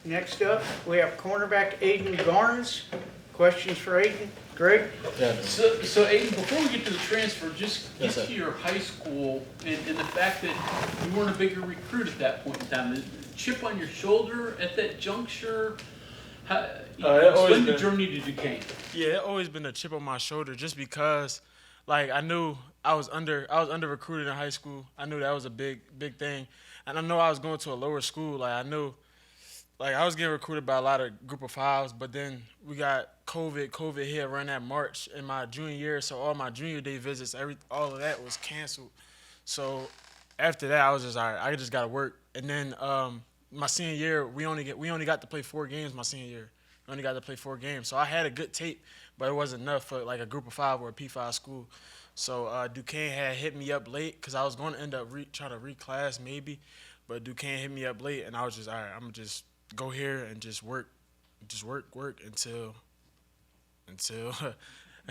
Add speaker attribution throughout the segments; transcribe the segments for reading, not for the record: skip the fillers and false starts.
Speaker 1: Next up, we have cornerback Ayden Garnes. Questions for Ayden? Greg?
Speaker 2: Yeah.
Speaker 3: So Ayden, before we get to the transfer, just get
Speaker 2: Yes, sir.
Speaker 3: to your high school and the fact that you weren't a bigger recruit at that point in time. The chip on your shoulder at that juncture. Explain the journey to Duquesne.
Speaker 2: Yeah, it always been a chip on my shoulder just because, like, I knew I was under recruited in high school. I knew that was a big thing, and I know I was going to a lower school. Like, I knew, like, I was getting recruited by a lot of group of fives, but then we got COVID. COVID hit around that March in my junior year, so all my junior day visits, all of that was canceled. So after that, I was just all right. I just got to work, and then my senior year, we only got to play 4 games. My senior year, we only got to play 4 games. So I had a good tape, but it wasn't enough for like a group of 5 or a P5 school. So Duquesne had hit me up late because I was going to end up trying to reclass maybe, but Duquesne hit me up late, and I was just all right. I'm gonna just go here and just work until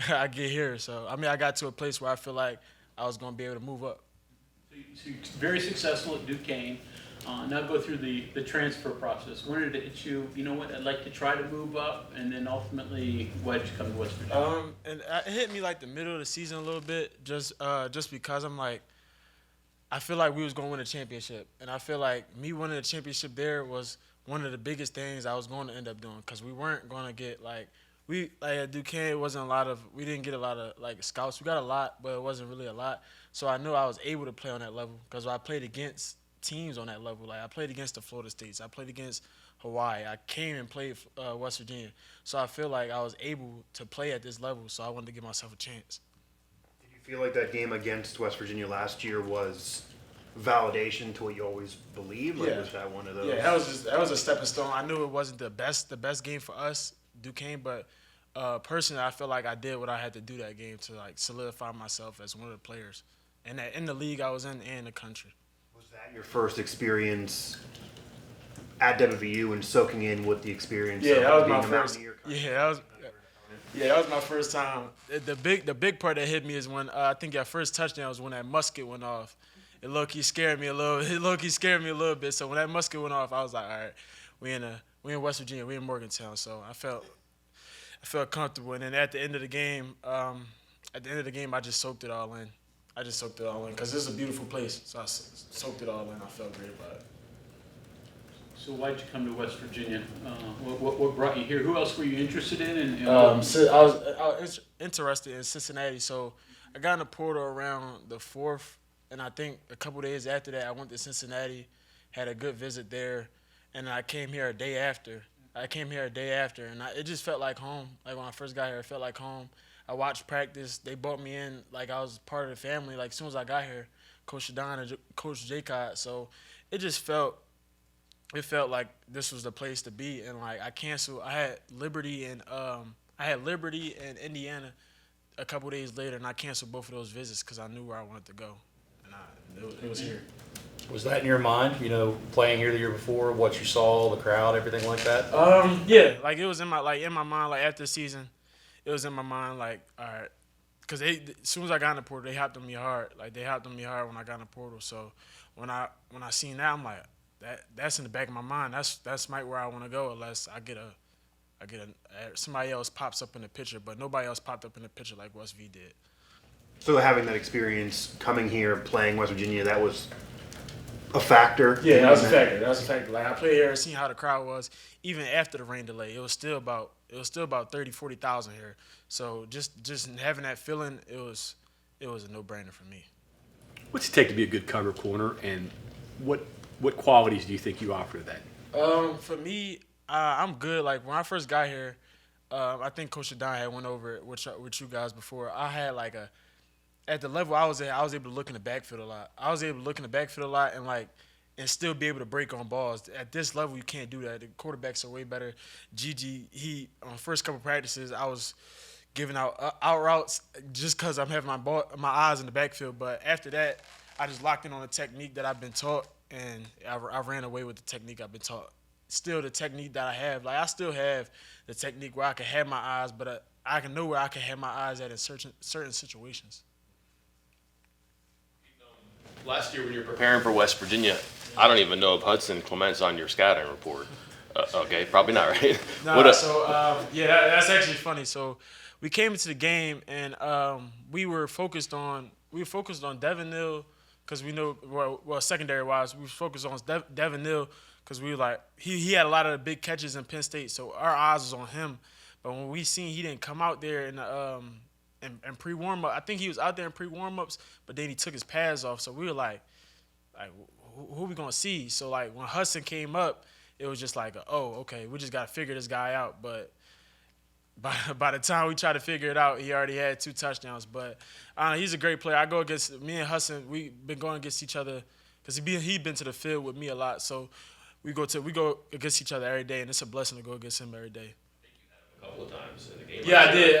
Speaker 2: I get here. So I mean, I got to a place where I feel like I was gonna be able to move up.
Speaker 3: So you're very successful at Duquesne. Now go through the transfer process. When did it hit you? You know what? I'd like to try to move up, and then ultimately, why did you come to West Virginia?
Speaker 2: And it hit me like the middle of the season a little bit, just because I'm like, I feel like we was gonna win a championship, and I feel like me winning a championship there was one of the biggest things I was going to end up doing, because we weren't gonna get like at Duquesne, it wasn't we didn't get a lot of like scouts. We got a lot, but it wasn't really a lot. So I knew I was able to play on that level because I played against teams on that level. Like I played against the Florida States. I played against Hawaii. I came and played West Virginia. So I feel like I was able to play at this level. So I wanted to give myself a chance.
Speaker 4: Did you feel like that game against West Virginia last year was validation to what you always believed? Like, was that one of those?
Speaker 2: Yeah, that was a stepping stone. I knew it wasn't the best game for us, Duquesne, but personally, I feel like I did what I had to do that game to like solidify myself as one of the players, and in the league I was in and the country.
Speaker 4: Was that your first experience at WVU and soaking in what the experience?
Speaker 2: Yeah,
Speaker 4: of
Speaker 2: that was
Speaker 4: being
Speaker 2: my
Speaker 4: a
Speaker 2: first.
Speaker 4: Mountaineer
Speaker 2: That was my first time. The big part that hit me is when I think our first touchdown was when that musket went off. It low-key scared me a little. Bit. So when that musket went off, I was like, all right, we in West Virginia, we in Morgantown. So I felt comfortable. And then at the end of the game, I just soaked it all in. Because this is a beautiful place. So I soaked it all in. I felt great about it.
Speaker 3: So why'd you come to West Virginia? What brought you here? Who else were you interested in?
Speaker 2: So I was interested in Cincinnati. So I got in the portal around the 4th. And I think a couple days after that, I went to Cincinnati, had a good visit there, and I came here a day after. And it just felt like home. Like when I first got here, it felt like home. I watched practice. They brought me in like I was part of the family. Like as soon as I got here, Coach Shadon and Coach Jacot. So it felt like this was the place to be. And like I had Liberty and Indiana a couple days later, and I canceled both of those visits because I knew where I wanted to go. It was here.
Speaker 5: Was that in your mind, playing here the year before, what you saw, the crowd, everything like that?
Speaker 2: Yeah, like it was in my mind, like after the season, it was in my mind, like, all right, because as soon as I got in the portal, they hopped on me hard. Like they hopped on me hard when I got in the portal. So when I seen that, I'm like, that's in the back of my mind. That's might where I want to go unless I get somebody else pops up in the picture, but nobody else popped up in the picture like West V did.
Speaker 4: So having that experience, coming here, playing West Virginia, that was a factor?
Speaker 2: Yeah, that was a factor. Like I played here and seen how the crowd was. Even after the rain delay, it was still about 30,000-40,000 here. So just having that feeling, it was a no-brainer for me.
Speaker 6: What's it take to be a good cover corner, and what qualities do you think you offer to that?
Speaker 2: For me, I'm good. Like when I first got here, I think Coach Shadon had went over it with you guys before. I had like at the level I was at, I was able to look in the backfield a lot. And still be able to break on balls. At this level, you can't do that. The quarterbacks are way better. Gigi, on first couple practices, I was giving out routes just because I'm having my eyes in the backfield. But after that, I just locked in on the technique that I've been taught, and I ran away with the technique I've been taught. Still, the technique that I have, like I still have the technique where I can have my eyes, but I can know where I can have my eyes at in certain situations.
Speaker 7: Last year when you were preparing for West Virginia, I don't even know if Hudson Clement's on your scouting report. Okay, probably not, right?
Speaker 2: No,
Speaker 7: What
Speaker 2: that's actually funny. So we came into the game and we were focused on Devin Neal because we know well secondary wise we were focused on Devin Neal because we were like he had a lot of the big catches in Penn State, so our eyes was on him. But when we seen he didn't come out there in pre warm up, I think he was out there in pre warm ups, but then he took his pads off. So we were like who we gonna see? So like when Hudson came up, it was just like, oh, okay, we just got to figure this guy out. But by the time we tried to figure it out, he already had 2 touchdowns. But he's a great player. I go against me and Hudson. We've been going against each other because he'd been to the field with me a lot. So we go against each other every day, and it's a blessing to go against him every day.
Speaker 7: A couple of times in the game.
Speaker 2: Yeah, I did.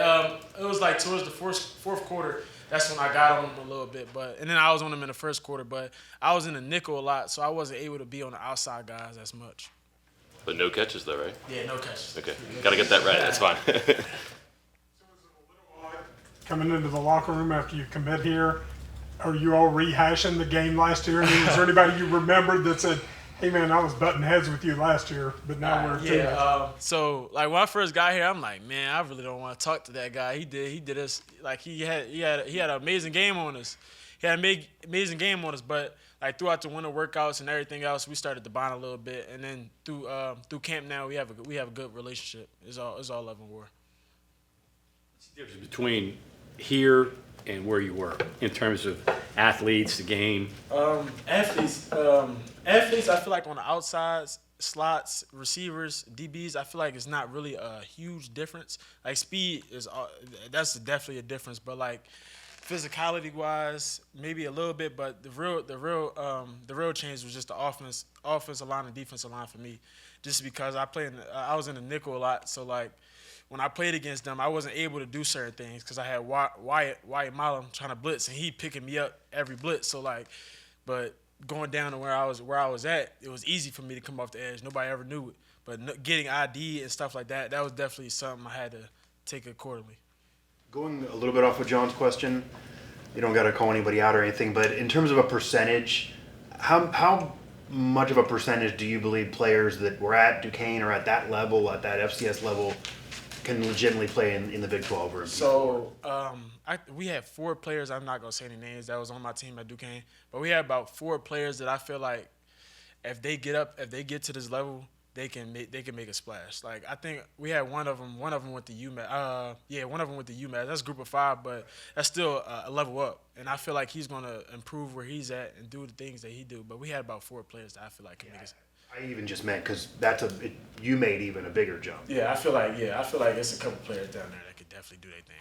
Speaker 2: It was like towards the fourth quarter. That's when I got on him a little bit, and then I was on him in the first quarter. But I was in the nickel a lot, so I wasn't able to be on the outside guys as much.
Speaker 7: But no catches though, right?
Speaker 2: Yeah, no catches.
Speaker 7: Okay, gotta get that right. That's fine.
Speaker 8: Coming into the locker room after you commit here, are you all rehashing the game last year? I mean, is there anybody you remembered that said, hey man, I was butting heads with you last year, but now we're teammates?
Speaker 2: So like when I first got here, I'm like, man, I really don't want to talk to that guy. He did us like he had an amazing game on us. He had an amazing game on us, but like throughout the winter workouts and everything else, we started to bond a little bit, and then through camp now, we have a good relationship. It's all love and war.
Speaker 6: What's the difference between here and where you were in terms of athletes, the game?
Speaker 2: Athletes, I feel like on the outsides, slots, receivers, DBs, I feel like it's not really a huge difference. Like speed that's definitely a difference, but like physicality wise, maybe a little bit, but the real change was just the offensive line and defensive line for me, just because I was in the nickel a lot, so like when I played against them, I wasn't able to do certain things because I had Wyatt Milam trying to blitz and he picking me up every blitz. So like, but going down to where I was at, it was easy for me to come off the edge. Nobody ever knew it, but getting ID and stuff like that was definitely something I had to take accordingly.
Speaker 4: Going a little bit off of John's question, you don't got to call anybody out or anything, but in terms of a percentage, how much of a percentage do you believe players that were at Duquesne or at that level, at that FCS level, can legitimately play in the Big 12? Or
Speaker 2: so we had 4 players, I'm not going to say any names, that was on my team at Duquesne, but we had about 4 players that I feel like if they get to this level, they can make a splash. Like I think we had one of them went to UMass. One of them went to UMass. That's group of 5, but that's still a level up. And I feel like he's gonna improve where he's at and do the things that he do. But we had about 4 players that I feel like can make it.
Speaker 4: I even just meant because you made even a bigger jump.
Speaker 2: Yeah, I feel like it's a couple players down there that could definitely do their thing.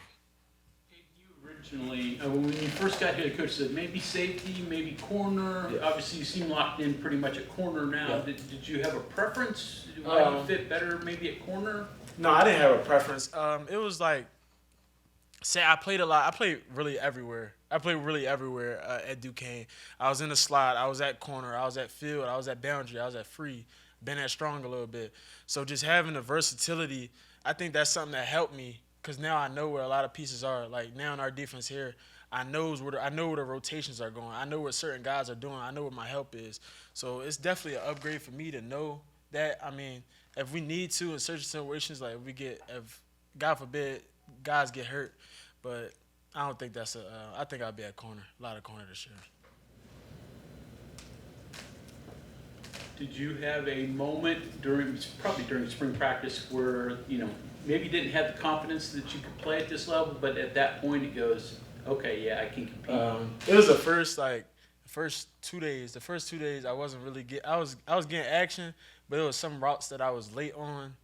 Speaker 3: You originally, when you first got here, the coach said maybe safety, maybe corner.
Speaker 2: Yeah.
Speaker 3: Obviously, you seem locked in pretty much at corner now.
Speaker 2: Yeah.
Speaker 3: Did you have a preference? Why do you fit better maybe at corner?
Speaker 2: No, I didn't have a preference. It was like, say I played a lot. I played really everywhere. At Duquesne. I was in the slot. I was at corner. I was at field. I was at boundary. I was at free. Been at strong a little bit. So just having the versatility, I think that's something that helped me because now I know where a lot of pieces are. Like now in our defense here, I know where the rotations are going. I know what certain guys are doing. I know what my help is. So it's definitely an upgrade for me to know that. I mean, if we need to in certain situations, like if God forbid guys get hurt, but I don't think that's I think I'll be at corner, a lot of corner this year.
Speaker 3: Did you have a moment probably during spring practice where, maybe you didn't have the confidence that you could play at this level, but at that point it goes, okay, yeah, I can compete?
Speaker 2: It was the first 2 days. The first 2 days I wasn't really I was getting action, but it was some routes that I was late on,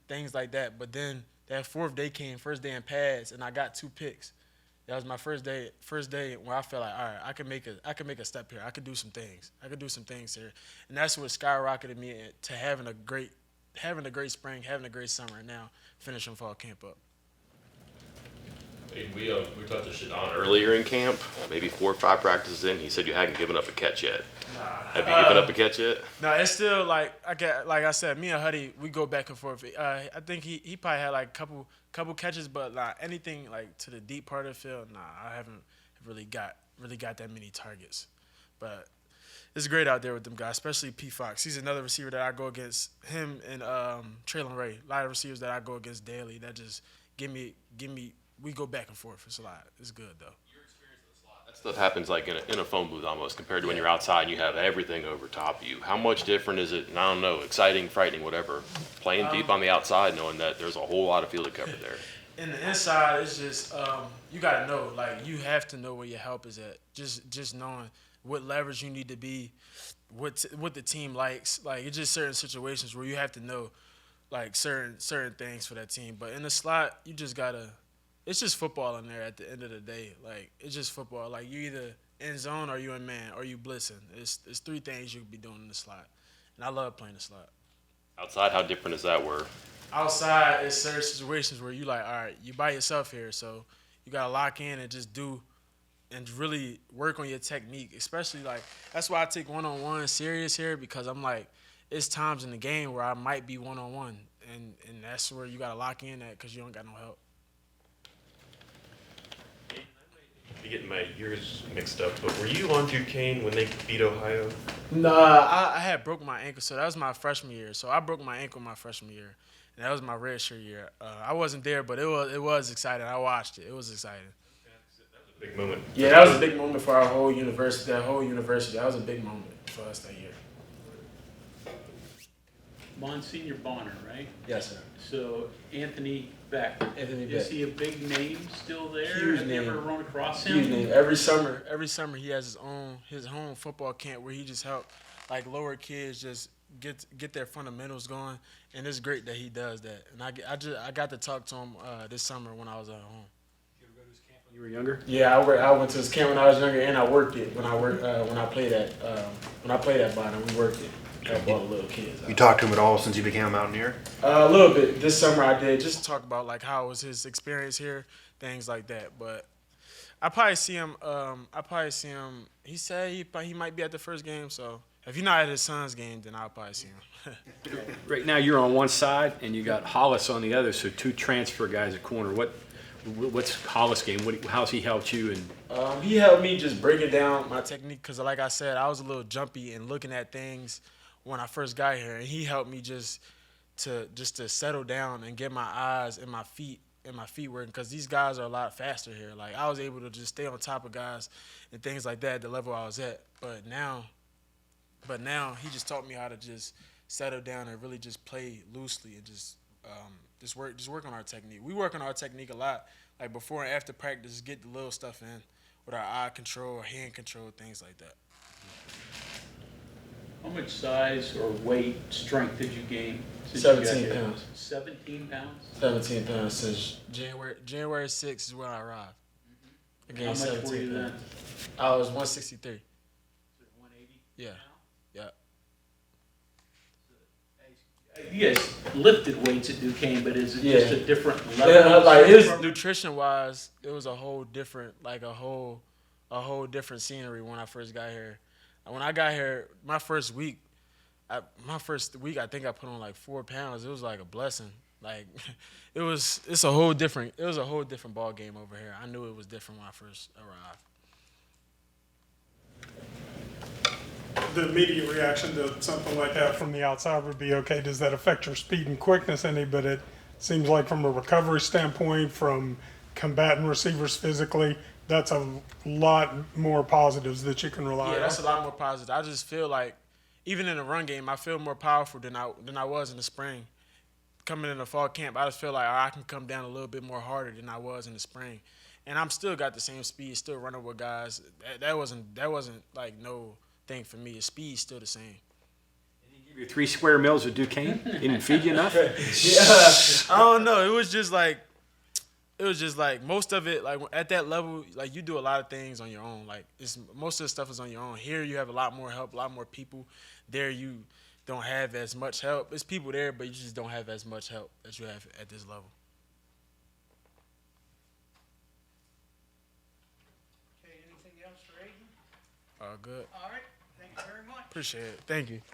Speaker 2: things like that. But then that 4th day came, first day in pads, and I got 2 picks. That was my first day where I felt like, all right, I can make a step here. I could do some things. Here, and that's what skyrocketed me to having a great spring, having a great summer, and now finishing fall camp up.
Speaker 7: We talked to Shadon earlier in camp, maybe 4 or 5 practices in. He said you hadn't given up a catch yet. Have you given up a catch yet?
Speaker 2: No, it's still like I said, me and Huddy, we go back and forth. I think he probably had like a couple catches, but like anything like to the deep part of the field, I haven't really got that many targets. But it's great out there with them guys, especially P. Fox. He's another receiver that I go against. Him and Traylon Ray. A lot of receivers that I go against daily. That just give me. We go back and forth. It's a lot. It's good though.
Speaker 7: That stuff happens like in a phone booth almost compared to when you're outside and you have everything over top of you. How much different is it? And I don't know, exciting, frightening, whatever. Playing deep on the outside, knowing that there's a whole lot of field to cover there.
Speaker 2: In the inside, it's just you gotta know. Like you have to know where your help is at. Just knowing what leverage you need to be, what the team likes. Like it's just certain situations where you have to know, like certain things for that team. But in the slot, you just gotta. It's just football in there at the end of the day. Like it's just football. Like you either in zone or you in man or you blitzing. It's three things you could be doing in the slot, and I love playing the slot.
Speaker 7: Outside, how different is that where
Speaker 2: Outside, it's certain situations where you like, all right, you by yourself here, so you gotta lock in and just do and really work on your technique. Especially like that's why I take one-on-one serious here because I'm like, it's times in the game where I might be one-on-one, and that's where you gotta lock in at because you don't got no help.
Speaker 9: Be getting my years mixed up, but were you on Duquesne when they beat Ohio?
Speaker 2: Nah, I had broke my ankle, so that was my freshman year. So I broke my ankle my freshman year, and that was my redshirt year. I wasn't there, but it was exciting. I watched it. It was exciting.
Speaker 9: That was a big moment.
Speaker 2: Yeah, that was a big moment for our whole university. That was a big moment for us that year.
Speaker 3: Monsignor Bonner, right?
Speaker 5: Yes, sir.
Speaker 3: So Anthony Beck.
Speaker 5: Anthony
Speaker 3: Is
Speaker 5: Beck.
Speaker 3: he a big name still there?
Speaker 2: Huge
Speaker 3: Have you
Speaker 2: name.
Speaker 3: ever run across him?
Speaker 2: Huge name. Every summer he has his home football camp where he just help like lower kids just get their fundamentals going, and it's great that he does that. And I got to talk to him this summer when I was at home.
Speaker 6: Did you ever go to his camp when you were younger?
Speaker 2: Yeah, I went to his camp when I was younger, and I worked it when I played at Bottom. We worked it. Help all the little kids out.
Speaker 4: You talked to him at all since you became a Mountaineer?
Speaker 2: A little bit. This summer I did, just to talk about like how was his experience here, things like that. But I probably see him. He said he might be at the first game. So if you're not at his son's game, then I'll probably see him.
Speaker 6: Right now you're on one side and you got Hollis on the other, so two transfer guys at corner. What's Hollis' game? How's he helped you? And
Speaker 2: He helped me just breaking down my technique because, like I said, I was a little jumpy and looking at things when I first got here, and he helped me just to settle down and get my eyes and my feet working because these guys are a lot faster here. Like I was able to just stay on top of guys and things like that at the level I was at. But now he just taught me how to just settle down and really just play loosely and just work on our technique. We work on our technique a lot, like before and after practice, get the little stuff in with our eye control, hand control, things like that.
Speaker 3: How much size or weight, strength did you gain? since you got
Speaker 2: 17
Speaker 3: here?
Speaker 2: pounds.
Speaker 3: 17 pounds?
Speaker 2: 17 pounds since January 6th is when I arrived. I
Speaker 3: How
Speaker 2: gained
Speaker 3: much
Speaker 2: 17
Speaker 3: were you then?
Speaker 2: pounds. I was 163.
Speaker 3: 180?
Speaker 2: Yeah. Yeah.
Speaker 3: You guys lifted weights at Duquesne, but is it
Speaker 2: Yeah.
Speaker 3: just a different level?
Speaker 2: Yeah,
Speaker 3: of
Speaker 2: like his
Speaker 3: strength?
Speaker 2: nutrition wise, it was a whole different, like a whole different scenery when I first got here. When I got here, my first week, I think I put on like 4 pounds. It was like a blessing. Like it's a whole different ball game over here. I knew it was different when I first arrived.
Speaker 8: The immediate reaction to something like that from the outside would be, okay, does that affect your speed and quickness any? But it seems like from a recovery standpoint, from combating receivers physically, that's a lot more positives that you can rely on.
Speaker 2: Yeah, that's a lot more positive. I just feel like even in the run game, I feel more powerful than I was in the spring. Coming in the fall camp, I just feel like I can come down a little bit more harder than I was in the spring, and I'm still got the same speed, still running with guys. That wasn't like no thing for me. The speed's still the same.
Speaker 6: give you 3 square meals of Duquesne? He didn't feed you enough?
Speaker 2: Yeah, I don't know. It was just like most of it, like at that level, like you do a lot of things on your own. Like most of the stuff is on your own. Here you have a lot more help, a lot more people. There you don't have as much help. There's people there, but you just don't have as much help as you have at this level.
Speaker 1: Okay, anything else for Ayden?
Speaker 2: Good.
Speaker 1: All right, thank you very much.
Speaker 2: Appreciate it. Thank you.